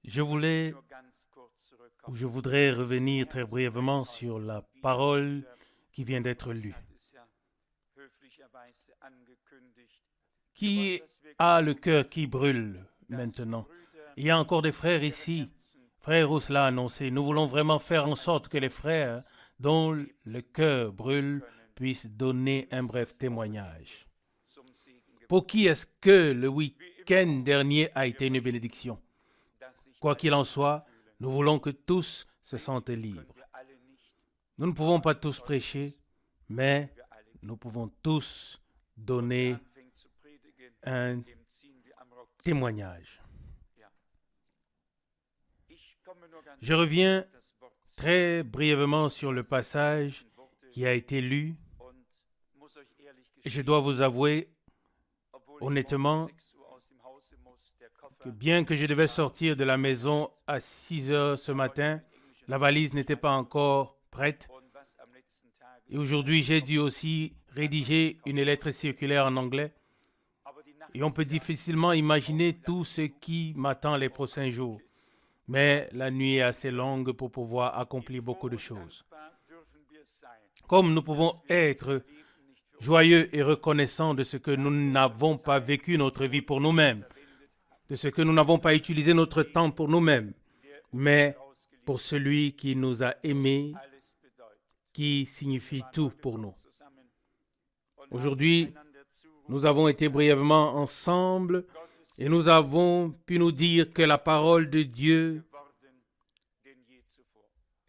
Je voudrais revenir très brièvement sur la parole qui vient d'être lue. Qui a le cœur qui brûle maintenant? Il y a encore des frères ici. Frère Rousse l'a annoncé. Nous voulons vraiment faire en sorte que les frères dont le cœur brûle puissent donner un bref témoignage. Pour qui est-ce que le week-end dernier a été une bénédiction? Quoi qu'il en soit, nous voulons que tous se sentent libres. Nous ne pouvons pas tous prêcher, mais nous pouvons tous donner un témoignage. Je reviens très brièvement sur le passage qui a été lu. Et je dois vous avouer honnêtement que bien que je devais sortir de la maison à 6 heures ce matin, la valise n'était pas encore prête. Et aujourd'hui, j'ai dû aussi rédiger une lettre circulaire en anglais. Et on peut difficilement imaginer tout ce qui m'attend les prochains jours. Mais la nuit est assez longue pour pouvoir accomplir beaucoup de choses. Comme nous pouvons être joyeux et reconnaissants de ce que nous n'avons pas vécu notre vie pour nous-mêmes, de ce que nous n'avons pas utilisé notre temps pour nous-mêmes, mais pour celui qui nous a aimés, qui signifie tout pour nous. Aujourd'hui, nous avons été brièvement ensemble et nous avons pu nous dire que la parole de Dieu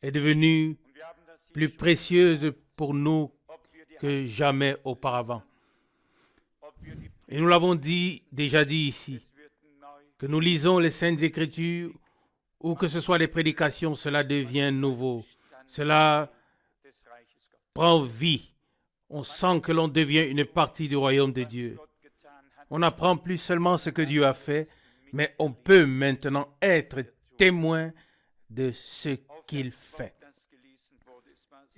est devenue plus précieuse pour nous que jamais auparavant. Et nous l'avons déjà dit ici, que nous lisons les Saintes Écritures ou que ce soit les prédications, cela devient nouveau. Cela prend vie. On sent que l'on devient une partie du royaume de Dieu. On n'apprend plus seulement ce que Dieu a fait, mais on peut maintenant être témoin de ce qu'il fait.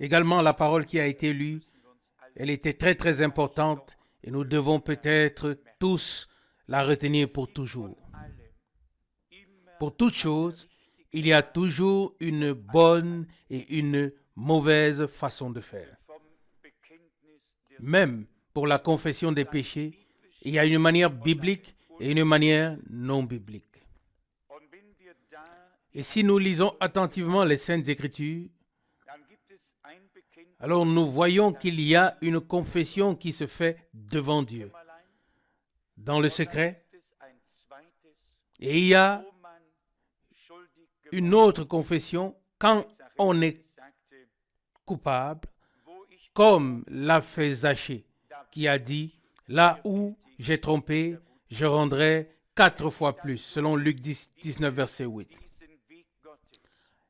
Également, la parole qui a été lue, elle était très très importante et nous devons peut-être tous la retenir pour toujours. Pour toute chose, il y a toujours une bonne et une mauvaise façon de faire. Même pour la confession des péchés, il y a une manière biblique et une manière non biblique. Et si nous lisons attentivement les Saintes Écritures, alors nous voyons qu'il y a une confession qui se fait devant Dieu, dans le secret, et il y a une autre confession quand on est coupable, comme l'a fait Zachée, qui a dit « Là où j'ai trompé, je rendrai 4 fois plus », selon Luc 19, verset 8.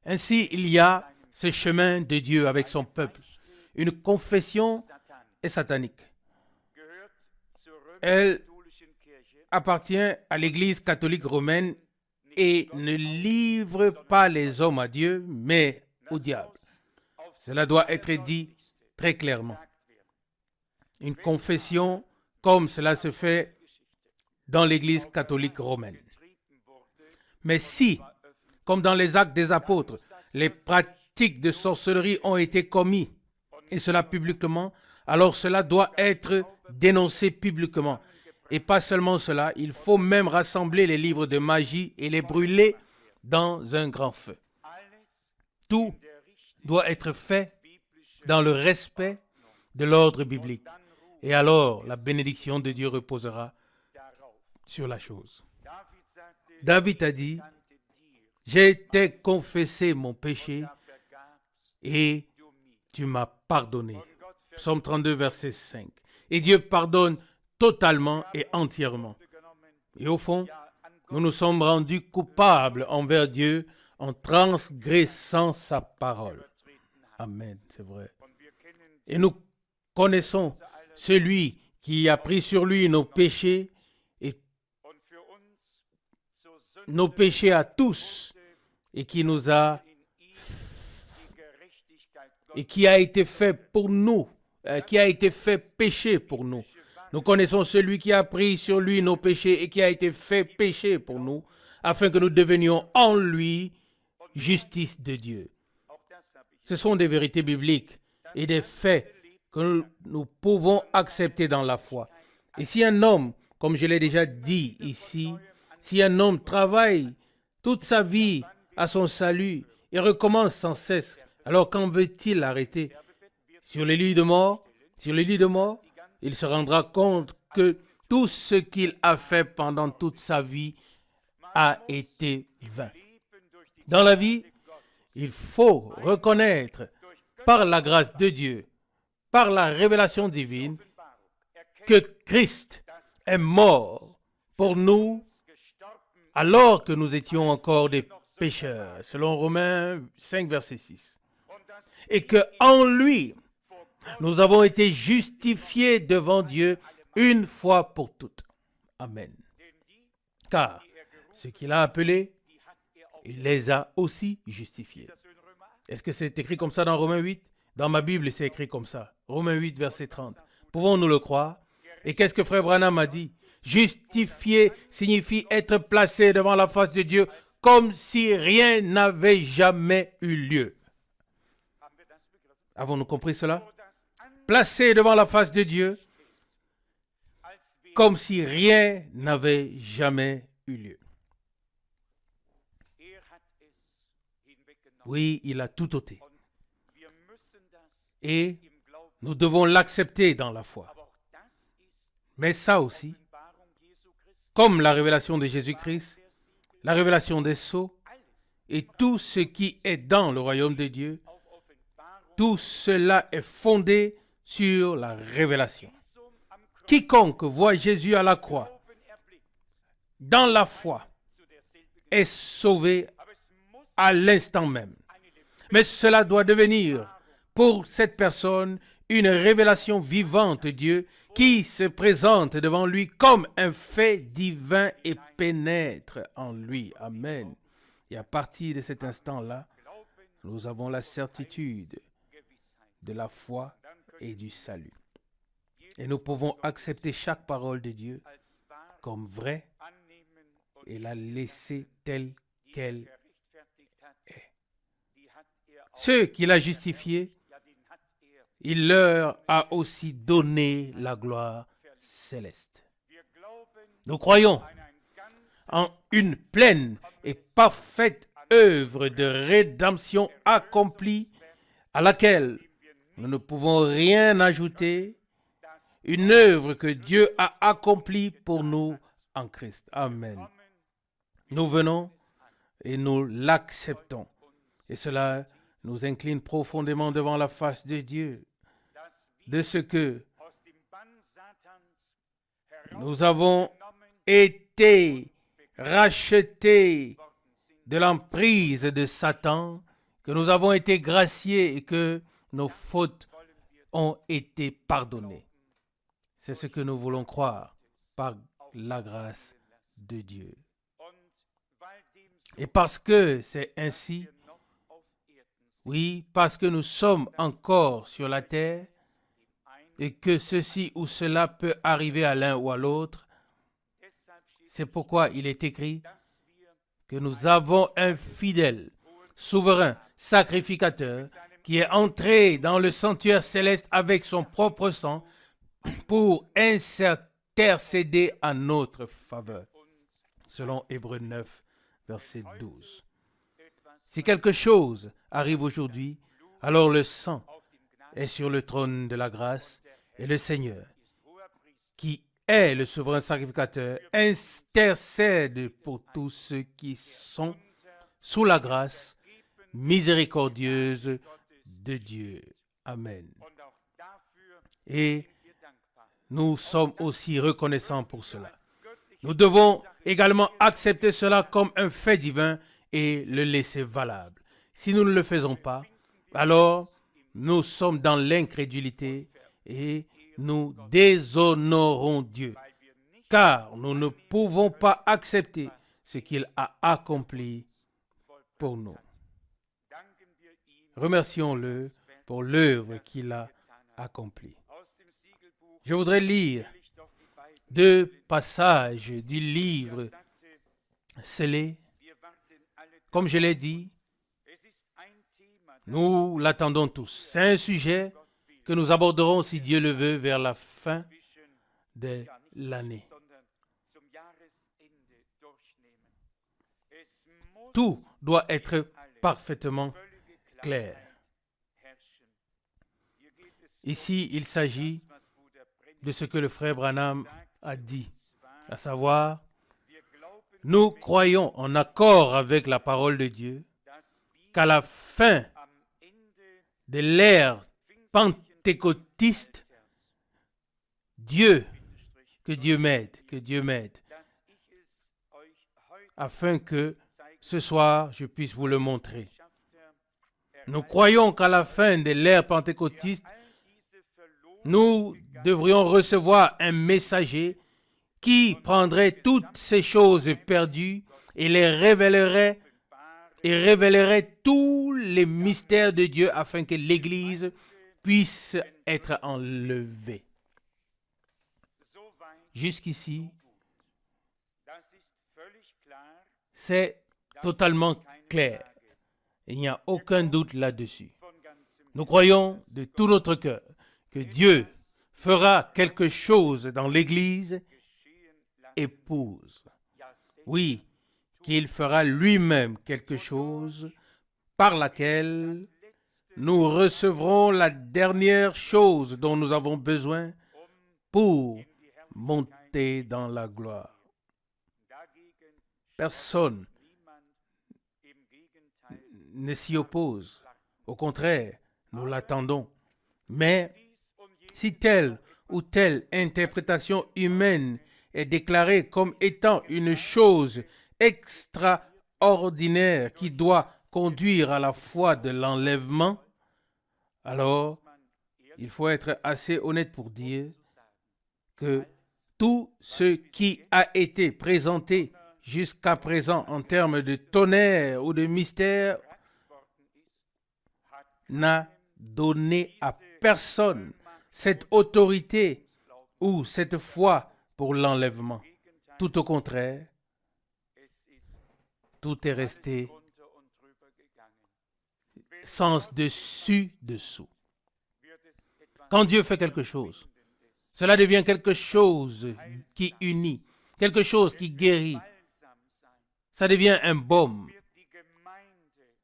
Ainsi, il y a ce chemin de Dieu avec son peuple. Une confession est satanique. Elle appartient à l'Église catholique romaine et ne livre pas les hommes à Dieu, mais au diable. Cela doit être dit très clairement. Une confession comme cela se fait dans l'Église catholique romaine. Mais si, comme dans les Actes des Apôtres, les pratiques de sorcellerie ont été commises, et cela publiquement, alors cela doit être dénoncé publiquement. Et pas seulement cela, il faut même rassembler les livres de magie et les brûler dans un grand feu. Tout doit être fait dans le respect de l'ordre biblique. Et alors, la bénédiction de Dieu reposera sur la chose. David a dit, « J'ai t'ai confessé mon péché et tu m'as pardonné. » Psaume 32, verset 5. Et Dieu pardonne totalement et entièrement. Et au fond, nous nous sommes rendus coupables envers Dieu en transgressant sa parole. Amen, c'est vrai. Et nous connaissons celui qui a pris sur lui nos péchés et nos péchés à tous et qui nous a et qui a été fait pour nous, qui a été fait péché pour nous. Nous connaissons celui qui a pris sur lui nos péchés et qui a été fait péché pour nous, afin que nous devenions en lui justice de Dieu. Ce sont des vérités bibliques et des faits que nous pouvons accepter dans la foi. Et si un homme, comme je l'ai déjà dit ici, si un homme travaille toute sa vie à son salut et recommence sans cesse, alors quand veut-il arrêter? Sur le lit de mort, il se rendra compte que tout ce qu'il a fait pendant toute sa vie a été vain. Dans la vie, il faut reconnaître par la grâce de Dieu, par la révélation divine, que Christ est mort pour nous alors que nous étions encore des pécheurs, selon Romains 5, verset 6. Et qu'en lui, nous avons été justifiés devant Dieu une fois pour toutes. Amen. Car ce qu'il a appelé, il les a aussi justifiés. Est-ce que c'est écrit comme ça dans Romains 8? Dans ma Bible, c'est écrit comme ça. Romains 8, verset 30. Pouvons-nous le croire? Et qu'est-ce que Frère Branham a dit? Justifié signifie être placé devant la face de Dieu comme si rien n'avait jamais eu lieu. Avons-nous compris cela? Placé devant la face de Dieu comme si rien n'avait jamais eu lieu. Oui, il a tout ôté. Et nous devons l'accepter dans la foi. Mais ça aussi, comme la révélation de Jésus-Christ, la révélation des sceaux et tout ce qui est dans le royaume de Dieu, tout cela est fondé sur la révélation. Quiconque voit Jésus à la croix, dans la foi, est sauvé à l'instant même. Mais cela doit devenir pour cette personne une révélation vivante de Dieu qui se présente devant lui comme un fait divin et pénètre en lui. Amen. Et à partir de cet instant-là, nous avons la certitude de la foi et du salut. Et nous pouvons accepter chaque parole de Dieu comme vraie et la laisser telle qu'elle est. Ceux qu'il a justifiés, il leur a aussi donné la gloire céleste. Nous croyons en une pleine et parfaite œuvre de rédemption accomplie à laquelle nous ne pouvons rien ajouter, une œuvre que Dieu a accomplie pour nous en Christ. Amen. Nous venons et nous l'acceptons. Et cela nous incline profondément devant la face de Dieu, de ce que nous avons été rachetés de l'emprise de Satan, que nous avons été graciés et que nos fautes ont été pardonnées. C'est ce que nous voulons croire par la grâce de Dieu. Et parce que c'est ainsi, oui, parce que nous sommes encore sur la terre et que ceci ou cela peut arriver à l'un ou à l'autre, c'est pourquoi il est écrit que nous avons un fidèle, souverain, sacrificateur qui est entré dans le sanctuaire céleste avec son propre sang pour intercéder en notre faveur, selon Hébreux 9, verset 12. Si quelque chose arrive aujourd'hui, alors le sang est sur le trône de la grâce et le Seigneur, qui est le souverain sacrificateur, intercède pour tous ceux qui sont sous la grâce miséricordieuse de Dieu. Amen. Et nous sommes aussi reconnaissants pour cela. Nous devons également accepter cela comme un fait divin et le laisser valable. Si nous ne le faisons pas, alors nous sommes dans l'incrédulité et nous déshonorons Dieu, car nous ne pouvons pas accepter ce qu'il a accompli pour nous. Remercions-le pour l'œuvre qu'il a accomplie. Je voudrais lire 2 passages du livre scellé. Comme je l'ai dit, nous l'attendons tous. C'est un sujet que nous aborderons, si Dieu le veut, vers la fin de l'année. Tout doit être parfaitement clair. Ici, il s'agit de ce que le frère Branham a dit, à savoir, nous croyons en accord avec la parole de Dieu qu'à la fin de l'ère pentecôtiste, que Dieu m'aide, afin que ce soir, je puisse vous le montrer. Nous croyons qu'à la fin de l'ère pentecôtiste, nous devrions recevoir un messager qui prendrait toutes ces choses perdues et les révélerait tous les mystères de Dieu afin que l'Église puisse être enlevée. Jusqu'ici, c'est totalement clair. Il n'y a aucun doute là-dessus. Nous croyons de tout notre cœur que Dieu fera quelque chose dans l'Église épouse. Oui, qu'il fera lui-même quelque chose par laquelle nous recevrons la dernière chose dont nous avons besoin pour monter dans la gloire. Personne ne s'y oppose. Au contraire, nous l'attendons. Mais si telle ou telle interprétation humaine est déclarée comme étant une chose extraordinaire qui doit conduire à la foi de l'enlèvement, alors il faut être assez honnête pour dire que tout ce qui a été présenté jusqu'à présent en termes de tonnerre ou de mystère n'a donné à personne cette autorité ou cette foi pour l'enlèvement. Tout au contraire, tout est resté sens dessus dessous. Quand Dieu fait quelque chose, cela devient quelque chose qui unit, quelque chose qui guérit. Ça devient un baume.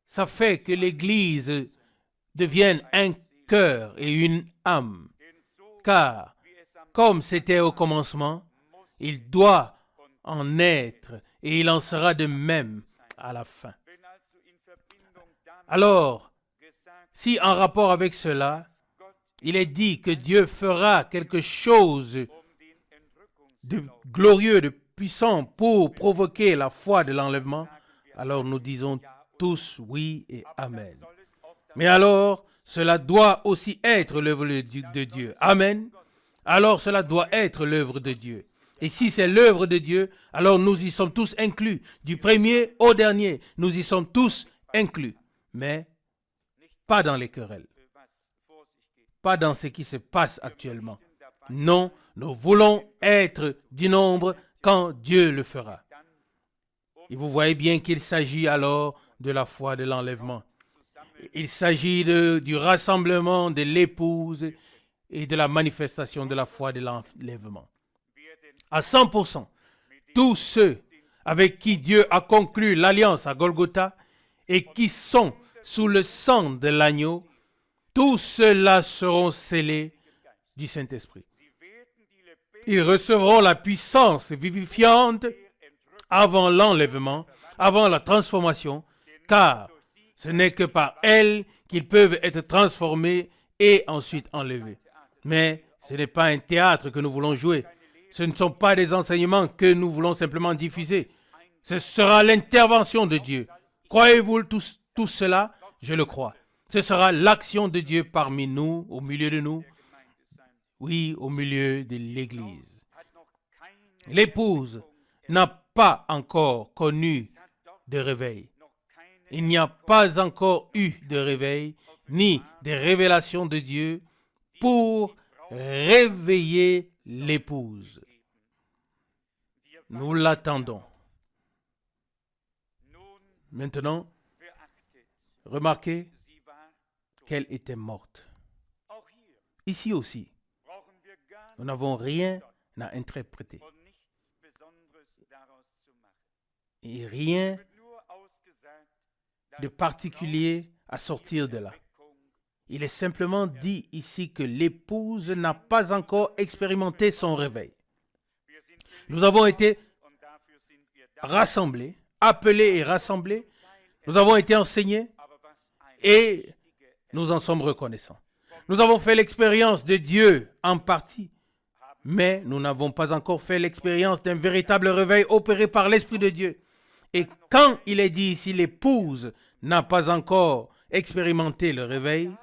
Ça fait que l'Église devienne un cœur et une âme. Car, comme c'était au commencement, il doit en être et il en sera de même à la fin. Alors, si en rapport avec cela, il est dit que Dieu fera quelque chose de glorieux, de puissant pour provoquer la foi de l'enlèvement, alors nous disons tous oui et amen. Mais alors, cela doit aussi être l'œuvre de Dieu. Amen. Alors cela doit être l'œuvre de Dieu. Et si c'est l'œuvre de Dieu, alors nous y sommes tous inclus. Du premier au dernier, nous y sommes tous inclus. Mais pas dans les querelles. Pas dans ce qui se passe actuellement. Non, nous voulons être du nombre quand Dieu le fera. Et vous voyez bien qu'il s'agit alors de la foi de l'enlèvement. Il s'agit du rassemblement de l'épouse et de la manifestation de la foi de l'enlèvement. À 100%, tous ceux avec qui Dieu a conclu l'alliance à Golgotha et qui sont sous le sang de l'agneau, tous ceux-là seront scellés du Saint-Esprit. Ils recevront la puissance vivifiante avant l'enlèvement, avant la transformation, car ce n'est que par elle qu'ils peuvent être transformés et ensuite enlevés. Mais ce n'est pas un théâtre que nous voulons jouer. Ce ne sont pas des enseignements que nous voulons simplement diffuser. Ce sera l'intervention de Dieu. Croyez-vous tout cela? Je le crois. Ce sera l'action de Dieu parmi nous, au milieu de nous. Oui, au milieu de l'Église. L'épouse n'a pas encore connu de réveil. Il n'y a pas encore eu de réveil, ni de révélation de Dieu pour réveiller l'épouse. Nous l'attendons. Maintenant, remarquez qu'elle était morte. Ici aussi, nous n'avons rien à interpréter. Et rien de particulier à sortir de là. Il est simplement dit ici que l'épouse n'a pas encore expérimenté son réveil. Nous avons été rassemblés, appelés et rassemblés. Nous avons été enseignés et nous en sommes reconnaissants. Nous avons fait l'expérience de Dieu en partie, mais nous n'avons pas encore fait l'expérience d'un véritable réveil opéré par l'Esprit de Dieu. Et quand il est dit ici, l'épouse n'a pas encore expérimenté le réveil,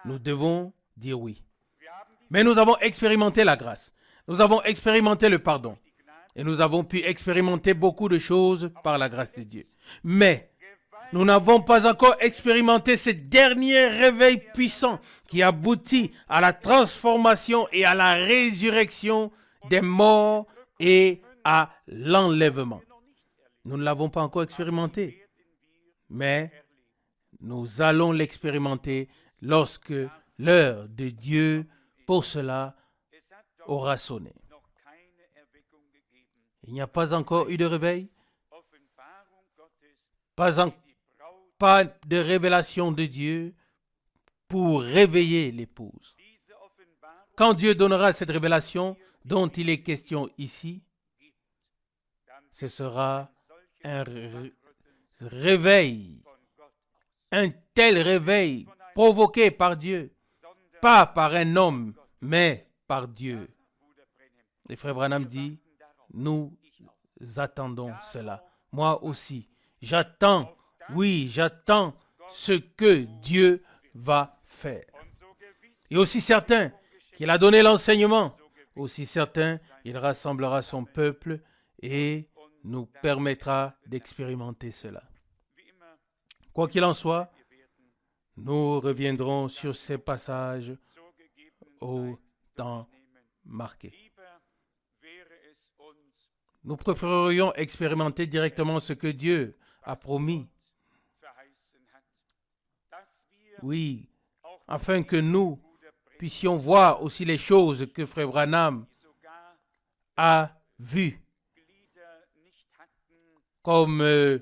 nous devons dire oui. Mais nous avons expérimenté la grâce. Nous avons expérimenté le pardon. Et nous avons pu expérimenter beaucoup de choses par la grâce de Dieu. Mais nous n'avons pas encore expérimenté ce dernier réveil puissant qui aboutit à la transformation et à la résurrection des morts et à l'enlèvement. Nous ne l'avons pas encore expérimenté, mais nous allons l'expérimenter lorsque l'heure de Dieu pour cela aura sonné. Il n'y a pas encore eu de réveil, pas de révélation de Dieu pour réveiller l'épouse. Quand Dieu donnera cette révélation dont il est question ici, ce sera un réveil, un tel réveil provoqué par Dieu, pas par un homme, mais par Dieu. Et frère Branham dit, nous attendons cela. Moi aussi, j'attends ce que Dieu va faire. Et aussi certain qu'il a donné l'enseignement, aussi certain, il rassemblera son peuple et nous permettra d'expérimenter cela. Quoi qu'il en soit, nous reviendrons sur ces passages au temps marqué. Nous préférerions expérimenter directement ce que Dieu a promis. Oui, afin que nous puissions voir aussi les choses que Frère Branham a vues, comme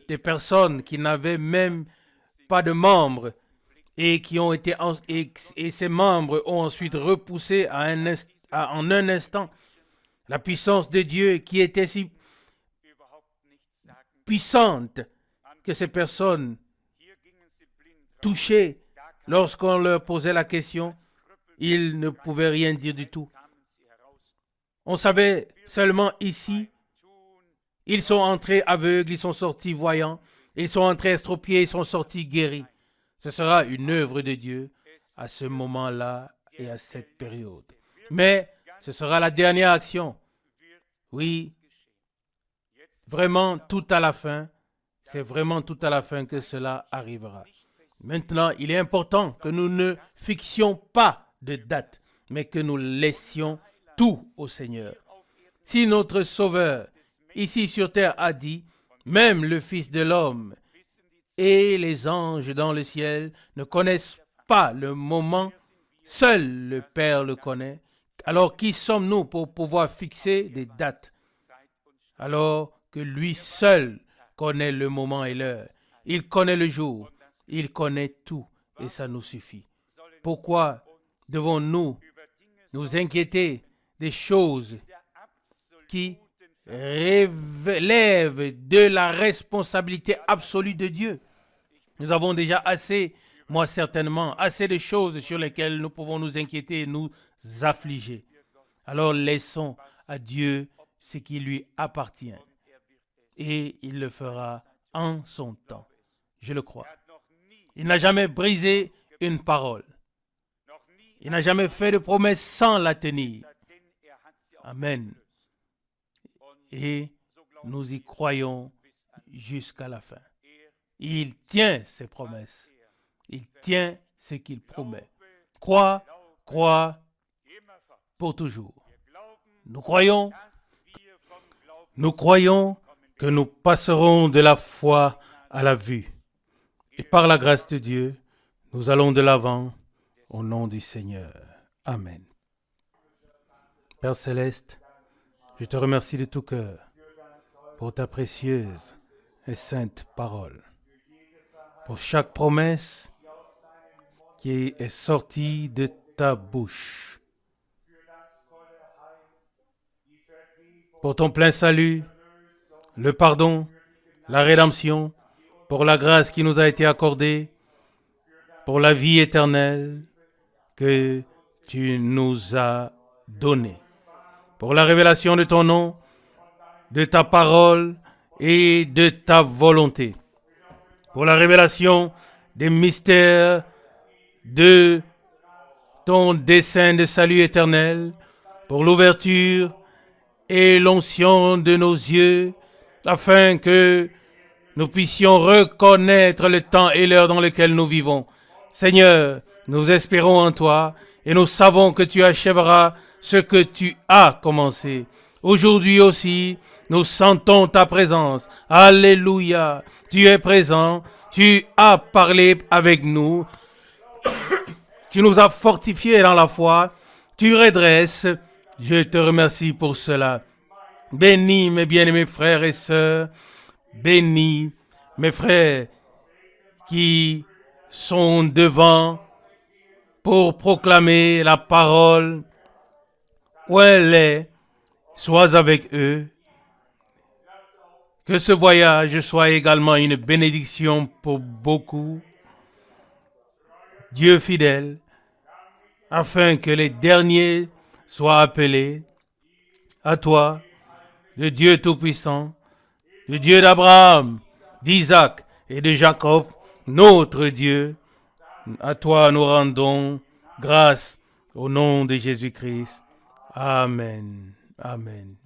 des personnes qui n'avaient même pas de membres et qui ont été et ces membres ont ensuite repoussé en un instant la puissance de Dieu qui était si puissante que ces personnes touchées, lorsqu'on leur posait la question, ils ne pouvaient rien dire du tout. On savait seulement ici, ils sont entrés aveugles, ils sont sortis voyants, ils sont entrés estropiés, ils sont sortis guéris. Ce sera une œuvre de Dieu à ce moment-là et à cette période. Mais ce sera la dernière action. Oui, vraiment tout à la fin, c'est vraiment tout à la fin que cela arrivera. Maintenant, il est important que nous ne fixions pas de date, mais que nous laissions tout au Seigneur. Si notre Sauveur, ici sur terre, a dit, même le Fils de l'homme et les anges dans le ciel ne connaissent pas le moment, seul le Père le connaît. Alors qui sommes-nous pour pouvoir fixer des dates? Alors que lui seul connaît le moment et l'heure. Il connaît le jour, il connaît tout et ça nous suffit. Pourquoi devons-nous nous inquiéter des choses qui relèvent de la responsabilité absolue de Dieu? Nous avons déjà assez, moi certainement, assez de choses sur lesquelles nous pouvons nous inquiéter et nous affliger. Alors laissons à Dieu ce qui lui appartient et il le fera en son temps. Je le crois. Il n'a jamais brisé une parole. Il n'a jamais fait de promesse sans la tenir. Amen. Et nous y croyons jusqu'à la fin. Il tient ses promesses. Il tient ce qu'il promet. Crois pour toujours. Nous croyons Nous croyons que nous passerons de la foi à la vue. Et par la grâce de Dieu, nous allons de l'avant au nom du Seigneur. Amen. Père Céleste, je te remercie de tout cœur pour ta précieuse et sainte parole, pour chaque promesse qui est sortie de ta bouche, pour ton plein salut, le pardon, la rédemption, pour la grâce qui nous a été accordée, pour la vie éternelle que tu nous as donnée, pour la révélation de ton nom, de ta parole et de ta volonté, pour la révélation des mystères de ton dessein de salut éternel, pour l'ouverture et l'onction de nos yeux, afin que nous puissions reconnaître le temps et l'heure dans lequel nous vivons. Seigneur, nous espérons en toi et nous savons que tu achèveras ce que tu as commencé. Aujourd'hui aussi, nous sentons ta présence. Alléluia. Tu es présent. Tu as parlé avec nous. Tu nous as fortifiés dans la foi. Tu redresses. Je te remercie pour cela. Bénis mes bien-aimés frères et sœurs. Bénis mes frères qui sont devant pour proclamer la parole. Où elle est, sois avec eux. Que ce voyage soit également une bénédiction pour beaucoup. Dieu fidèle, afin que les derniers soient appelés à toi, le Dieu Tout-Puissant, le Dieu d'Abraham, d'Isaac et de Jacob, notre Dieu. À toi nous rendons grâce au nom de Jésus-Christ. Amen. Amen.